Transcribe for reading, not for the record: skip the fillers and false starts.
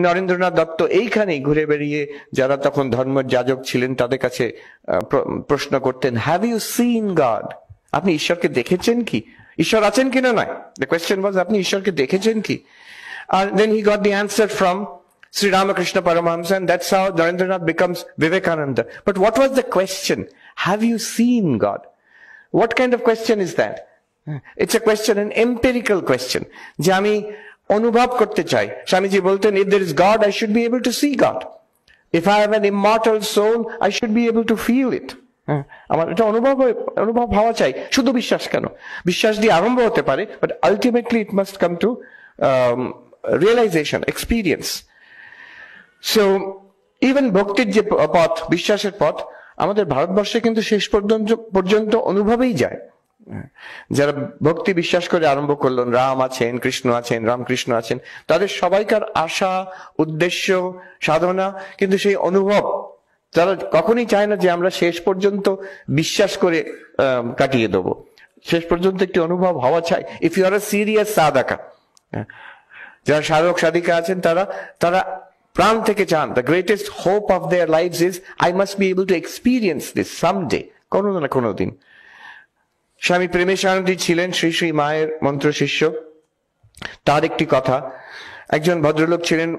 নরেন্দ্রনাথ দত্ত এইখানেই ঘুরে বেরিয়ে যারা তখন ধর্মের যাজক ছিলেন তাদের কাছে প্রশ্ন করতেন, হ্যাভ ইউ সিন গড? আপনি ঈশ্বরকে দেখেছেন কি? ঈশ্বর আছেন কিনা নয়, দ্য কোয়েশ্চেন ওয়াজ আপনি ঈশ্বরকে দেখেছেন কি? And then he got the answer from Sri Ramakrishna Paramahamsa, and that's how Narendranath becomes Vivekananda. But what was the question? Have you seen God? What kind of question is that? It's a question, an empirical question. যে আমি অনুভব করতে চাই। স্বামীজি বলতেন, if there is God, I should be able to see God. If I have an immortal soul, I should be able to feel it. আমার এটা অনুভব হওয়া চাই। শুধু বিশ্বাস কেন? বিশ্বাস দিয়ে আরম্ভ হতে পারে, but ultimately it must come to realization, experience. So even ভক্তির যে পথ, বিশ্বাসের পথ, আমাদের ভারতবর্ষে কিন্তু শেষ পর্যন্ত অনুভবেই যায়। যারা ভক্তি বিশ্বাস করে আরম্ভ করলেন, রাম আছেন, কৃষ্ণ আছেন, রামকৃষ্ণ আছেন, তাদের সবাইকার আশা, উদ্দেশ্য, সাধনা কিন্তু সেই অনুভব। তারা কখনই চায় না যে আমরা শেষ পর্যন্ত বিশ্বাস করে কাটিয়ে দেবো। শেষ পর্যন্ত একটি অনুভব হওয়া চাই। If you are a serious সাধকা, যারা সাধক সাধিকা আছেন, তারা প্রাণ থেকে চান, the greatest hope of their life's is I must be able to experience this someday, কোনো না কোনো দিন। স্বামী প্রেমেশানন্দী ছিলেন শ্রী শ্রী মায়ের মন্ত্র শিষ্য। তার একটি কথা, একজন ভদ্রলোক ছিলেন,